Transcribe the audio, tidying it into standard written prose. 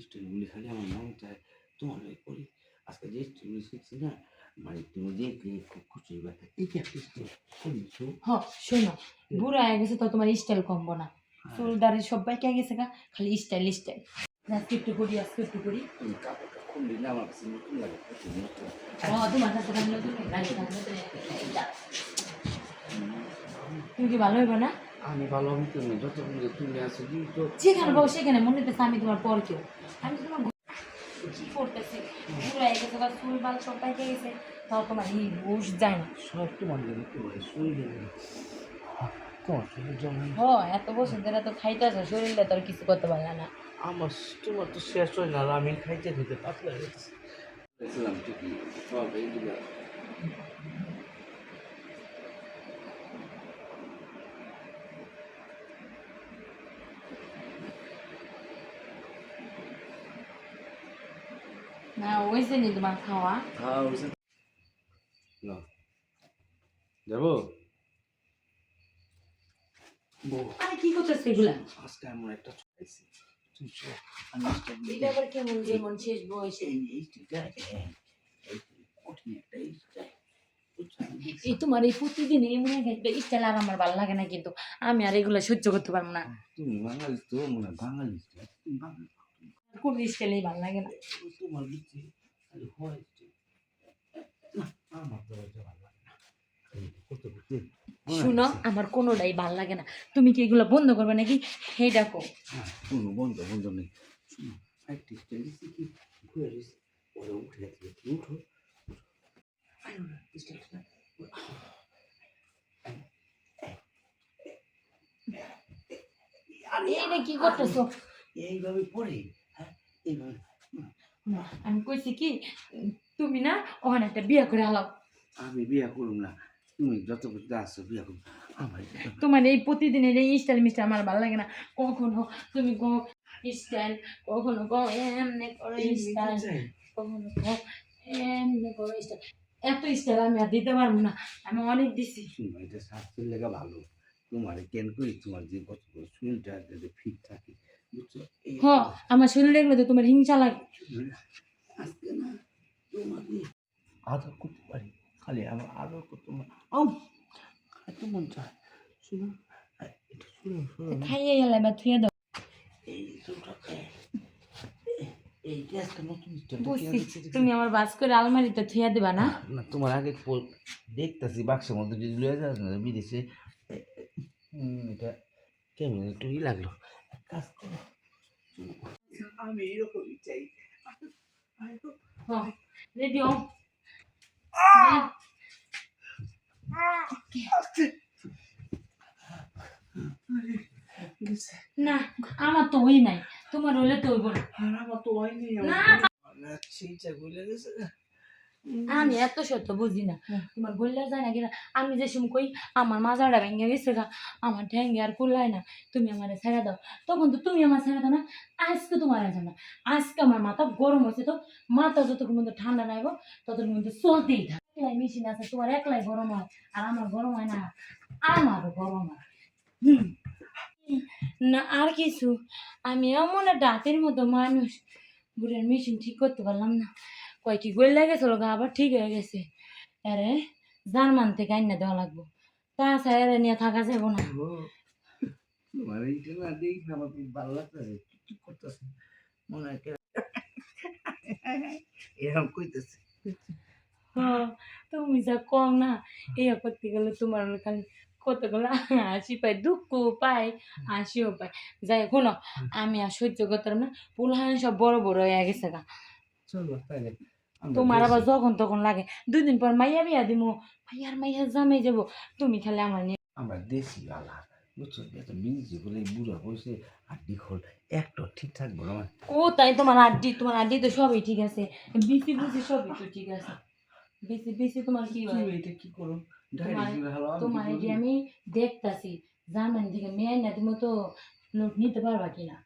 স্টোরিগুলি খালি আমার মনে চায় তোমার করি। আজকে যে স্টোরিগুলি শিখছি না, মানে তুমি দেখলে খুব খুশি হইবা। এই যে একটা স্টোরি শুনছো? হ্যাঁ শোনো, বুড়া হয়ে গেছে তো তোমার স্টাইল কমবো না। চুল দাড়ি সব বাইকে গেছে গা, খালি স্টাইল স্টাইল। আজকে একটু করি, আজকে একটু করি। তুমি কাপড়টা খুললি না, আমার কাছে নতুন লাগে, প্রচুর নতুন। তোমার কাছে তুমি কি ভালো হইবে না? আমি ভালো আমি তুমি যতক্ষণ তুমি আছো তো যেখানে পাবো সেখানে মনে হইতেছে আমি তোমার পর কেউ। আমি তো তোমার কি করতেছি, বুড়া হয়ে গেছে বা চুল বাল সব বাইকে গেছে, তাও তোমার এই হুশ যায় না। সব তোমার জন্য তোমার শরীরে তোমার শরীর যেমন এত বছর ধরে তো খাইতেছো, শরীরটা তো আর কিছু করতে পারলা না। আমার তোমার তো শেষ হয় না, আমি খাইতে খাইতে পাতলা হয়ে গেছি। দেখলাম ঠিকই সব এইগুলো না হয়েছে নি তোমার খাওয়া? খাওয়া হয়েছে না যাবো। আরে কি করতেছে এগুলা? আজকে এমন একটা খাইছি এটা আবার কেমন যেমন শেষ বয়সে? এই তোমার এই প্রতিদিন এমন একটা স্টাইল আর আমার ভালো লাগে না, কিন্তু আমি আর এগুলো সহ্য করতে পারবো না। তুমি বাঙালি তো মনে হয় বাঙালি তুমি বাঙালি কোন স্টাইলেই ভালো লাগে না। তোমার দিচ্ছি হয় আমার তো ভালো লাগে না। শুনো, আমার কোনোটাই ভাল লাগে না। তুমি কি এগুলো বন্ধ করবে নাকি? হে ডাকো। কোনো বন্ধ বন্ধ নেই। শুনো একটা স্টাইল দিচ্ছি কি ঘুরে দিচ্ছি, ওরা উঠে যাচ্ছে, উঠো এইটা কি করতেছো? এইভাবে পড়ে। হ্যাঁ এইভাবে আমি কইছি কি, তুমি না ওখানে একটা বিয়ে করে আলাও। আমি বিয়ে করুম না, তুমি যত কিছু আসছো বিয়ে করুম আমার। তোমার এই প্রতিদিনের এই স্টাইল মিস্টাইল আমার ভালো লাগে না। কখনো তুমি কো স্টাইল, কখনো কো এমনি করো স্টাইল, কখনো কো এমনি করো স্টাইল। এত স্টাইল আমি আর দিতে পারবো না, আমি অনেক দিছি। শুনো এটা স্বাস্থ্যের লেগে ভালো, তোমার কেন করি তোমার যে কত শরীরটা যাতে ফিট থাকে, বুঝছো? আমার শরীরে এগুলো তো তোমার হিংসা লাগে। আজকে না তোমাকে আদর করতে পারি, খালি আমার আদর করতে খাইতে মন চায়। শুনো এটা শুনো শুনো খাইয়ে গেলে বা থুয়ে দাও। এই এই গ্যাসটা নতুন বুঝছি, তুমি আমার বাস করে আলমারিতে থুয়া দিবা না? না তোমার আগে দেখতেছি বাক্সের মধ্যে যদি লয়ে যাস না বিদেশে, এটা কেমন একটু ই লাগলো। কাজ করো, আমি এরকমই চাই। রেডি হও। না আমার তো হই নাই, তোমার হলে তো হইব না। আমার তো হয়নি, আমি এত সত্য বুঝি না, তোমার গল্লা যায় না কিনা। আমি যে সময় কই আমার মাজাটা ভেঙে গেছে গা, আমার ঠ্যাঙ্গে আর কুলায় না, তুমি আমার ছেড়ে দাও, তখন তো তুমি আমার ছেড়ে দাও না। আজকে তোমার আছে না, আজকে আমার মাথা গরম হচ্ছে, তো মাথা যতক্ষণ মধ্যে ঠান্ডা নাইব ততক্ষণ মধ্যে চলতেই থাকে। একলাই মেশিন আছে, তোমার একলাই গরম হয় আর আমার গরম হয় না, আমারও গরম হয়। না আর কিছু, আমি এমন একটা হাতের মতো মানুষ, বুড়ের মেশিন ঠিক করতে পারলাম না। কয়েকটি গোল লেগেছিল গা, আবার ঠিক হয়ে গেছে। আরে জার্মান থেকে আইনা দেওয়া লাগবো, তাছাড়া এর নিয়ে থাকা যাবো না। তোমার এইটা না দেখি আমার খুব ভালো লাগতেছে, কি করতেছে মনে হয় এরকম কইতেছে। তুমি যা কম না, এই করতে গেলে তোমার খালি কতগুলো হাসি পায়, দুঃখ পায়, হাসিও পায়। যাই শোনো, আমি আর সহ্য করতাম না, পুলহান সব বড় বড় হয়ে গেছে গা। চলো তাইলে তোমার আবার যখন তখন লাগে, 2 দিন পর মাইয়া বিয়া দিমু, মাইয়া জামাই যাবো, তুমি খালি আমার নিয়ে। আমরা দেশি গালা, বুঝছো? এত বিজি বলে বুড়া বসে আড্ডি খোল একটা ঠিক থাকবো না। ও তাই, তোমার আড্ডি তো সবই ঠিক আছে, বিসি বুসি সবই তো ঠিক আছে। বেশি বেশি তোমার কি হয়? এটা কি করো? তোমার এটি আমি দেখতাছি, জার্মানি থেকে মেয়ে না, তুমি তো লোক নিতে পারবা কিনা।